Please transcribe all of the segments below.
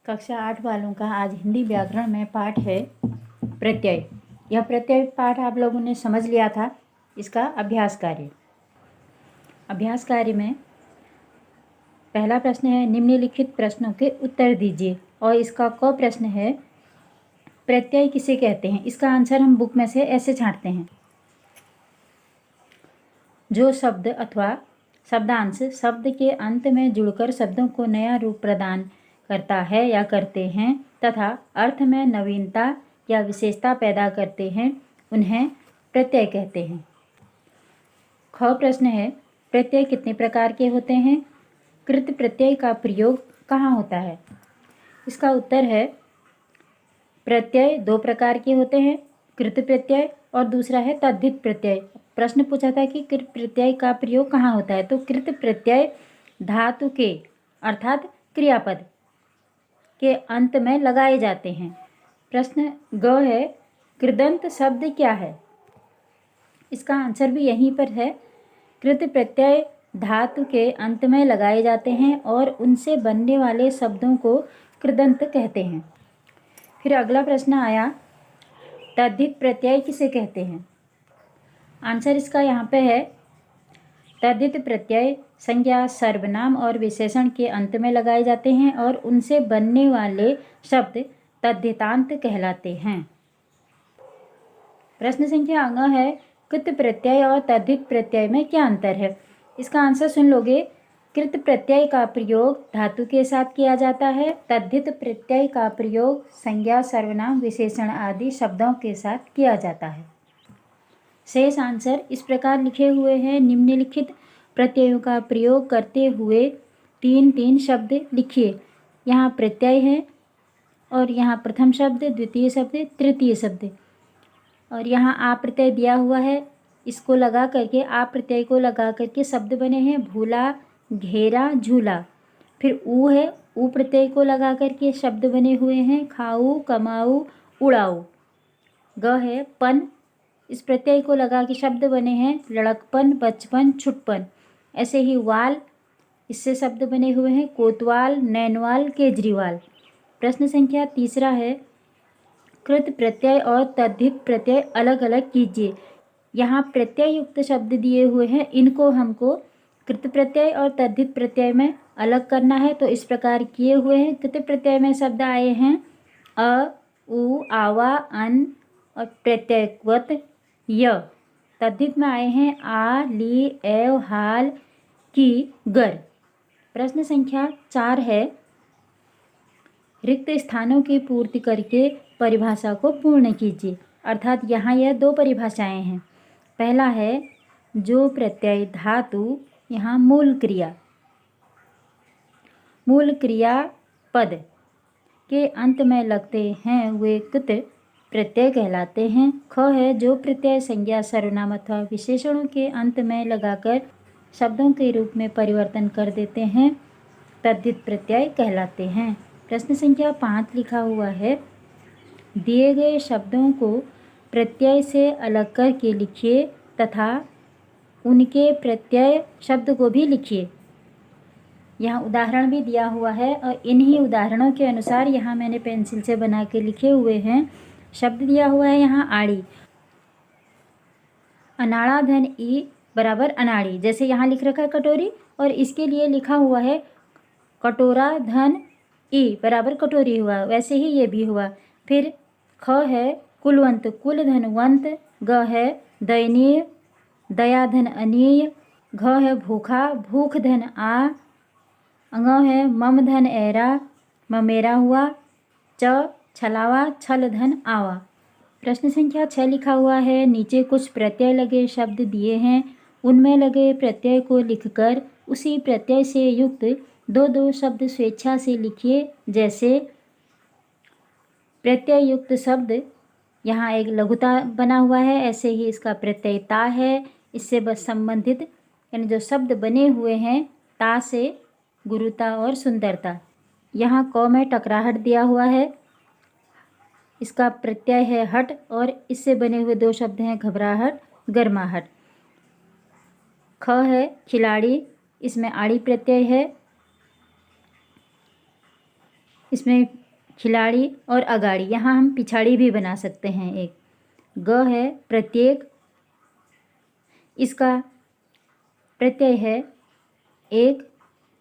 कक्षा 8 वालों का आज हिंदी व्याकरण में पाठ है प्रत्यय। यह प्रत्यय पाठ आप लोगों ने समझ लिया था। इसका अभ्यास कार्य में पहला प्रश्न है निम्नलिखित प्रश्नों के उत्तर दीजिए, और इसका क प्रश्न है प्रत्यय किसे कहते हैं। इसका आंसर हम बुक में से ऐसे छांटते हैं। जो शब्द अथवा शब्दांश शब्द के अंत में जुड़कर शब्दों को नया रूप प्रदान करता है या करते हैं तथा अर्थ में नवीनता या विशेषता पैदा करते हैं, उन्हें प्रत्यय कहते हैं। ख प्रश्न है प्रत्यय कितने प्रकार के होते हैं। कृत प्रत्यय का प्रयोग कहाँ होता है। इसका उत्तर है प्रत्यय दो प्रकार के होते हैं, कृत प्रत्यय और दूसरा है तद्धित प्रत्यय। प्रश्न पूछा था कि कृत प्रत्यय का प्रयोग कहाँ होता है, तो कृत प्रत्यय धातु के अर्थात क्रियापद के अंत में लगाए जाते हैं। प्रश्न ग है कृदंत शब्द क्या है। इसका आंसर भी यहीं पर है। कृत प्रत्यय धातु के अंत में लगाए जाते हैं और उनसे बनने वाले शब्दों को कृदंत कहते हैं। फिर अगला प्रश्न आया तद्धित प्रत्यय किसे कहते हैं। आंसर इसका यहाँ पे है तद्धित प्रत्यय संज्ञा सर्वनाम और विशेषण के अंत में लगाए जाते हैं और उनसे बनने वाले शब्द तद्धितांत कहलाते हैं। प्रश्न संख्या अ है कृत प्रत्यय और तद्धित प्रत्यय में क्या अंतर है। इसका आंसर सुन लोगे। कृत प्रत्यय का प्रयोग धातु के साथ किया जाता है, तद्धित प्रत्यय का प्रयोग संज्ञा सर्वनाम विशेषण आदि शब्दों के साथ किया जाता है। शेष आंसर इस प्रकार लिखे हुए हैं। निम्नलिखित प्रत्ययों का प्रयोग करते हुए तीन तीन शब्द लिखिए। यहाँ प्रत्यय है और यहाँ प्रथम शब्द, द्वितीय शब्द, तृतीय शब्द, और यहाँ आ प्रत्यय दिया हुआ है। इसको लगा करके आ प्रत्यय को लगा करके शब्द बने हैं भूला, घेरा, झूला। फिर ऊ है, ऊ प्रत्यय को लगा करके शब्द बने हुए हैं खाऊ, कमाऊ, उड़ाऊ। ग है पन, इस प्रत्यय को लगा के शब्द बने हैं लड़कपन, बचपन, छुटपन। ऐसे ही वाल, इससे शब्द बने हुए हैं कोतवाल, नैनवाल, केजरीवाल। प्रश्न संख्या तीसरा है कृत प्रत्यय और तद्धित प्रत्यय अलग अलग कीजिए। यहाँ प्रत्यय युक्त शब्द दिए हुए हैं, इनको हमको कृत प्रत्यय और तद्धित प्रत्यय में अलग करना है। तो इस प्रकार किए हुए हैं। कृत प्रत्यय में शब्द आए हैं अ, उ, आवा, अन और प्रत्ययवत य। तद्धित में आए हैं आ, ली, एव, हाल, की, गर। प्रश्न संख्या 4 है रिक्त स्थानों की पूर्ति करके परिभाषा को पूर्ण कीजिए। अर्थात यहाँ यह दो परिभाषाएं हैं। पहला है जो प्रत्यय धातु यहाँ मूल क्रिया पद के अंत में लगते हैं वे कृत प्रत्यय कहलाते हैं। ख है जो प्रत्यय संज्ञा सर्वनाम अथवा विशेषणों के अंत में लगाकर शब्दों के रूप में परिवर्तन कर देते हैं तद्धित प्रत्यय कहलाते हैं। प्रश्न संख्या 5 लिखा हुआ है दिए गए शब्दों को प्रत्यय से अलग करके लिखिए तथा उनके प्रत्यय शब्द को भी लिखिए। यहाँ उदाहरण भी दिया हुआ है और इन्हीं उदाहरणों के अनुसार यहाँ मैंने पेंसिल से बना के लिखे हुए हैं। शब्द दिया हुआ है यहाँ आड़ी, अनाड़ा धन ई बराबर अनाड़ी। जैसे यहाँ लिख रखा है कटोरी, और इसके लिए लिखा हुआ है कटोरा धन ई बराबर कटोरी हुआ, वैसे ही ये भी हुआ। फिर ख है कुलवंत, कुल धन वंत। ग है दयनीय, दया धन अनीय। घ है भूखा, भूख धन आ। अंग है मम धन ऐरा, ममेरा हुआ। च छलावा, छल धन आवा। प्रश्न संख्या 6 लिखा हुआ है नीचे कुछ प्रत्यय लगे शब्द दिए हैं, उनमें लगे प्रत्यय को लिखकर उसी प्रत्यय से युक्त दो दो शब्द स्वेच्छा से लिखिए। जैसे प्रत्यय युक्त शब्द यहाँ एक लघुता बना हुआ है, ऐसे ही इसका प्रत्यय ता है। इससे बस संबंधित यानी जो शब्द बने हुए हैं ता से गुरुता और सुंदरता। यहाँ क में टकराहट दिया हुआ है, इसका प्रत्यय है हट और इससे बने हुए दो शब्द हैं घबराहट, गर्माहट। ख है खिलाड़ी, इसमें आड़ी प्रत्यय है। इसमें खिलाड़ी और अगाड़ी, यहाँ हम पिछाड़ी भी बना सकते हैं। एक ग है प्रत्येक, इसका प्रत्यय है एक,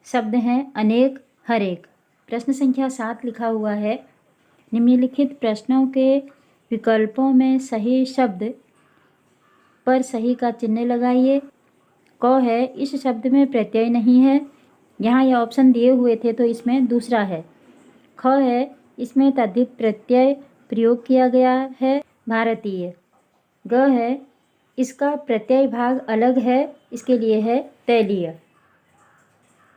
शब्द हैं अनेक, हर एक। प्रश्न संख्या 7 लिखा हुआ है, निम्नलिखित प्रश्नों के विकल्पों में सही शब्द पर सही का चिन्ह लगाइए। क है, इस शब्द में प्रत्यय नहीं है, यहाँ ये ऑप्शन दिए हुए थे तो इसमें दूसरा है। ख है, इसमें तद्धित प्रत्यय प्रयोग किया गया है, भारतीय। ग है, इसका प्रत्यय भाग अलग है, इसके लिए है तैलीय।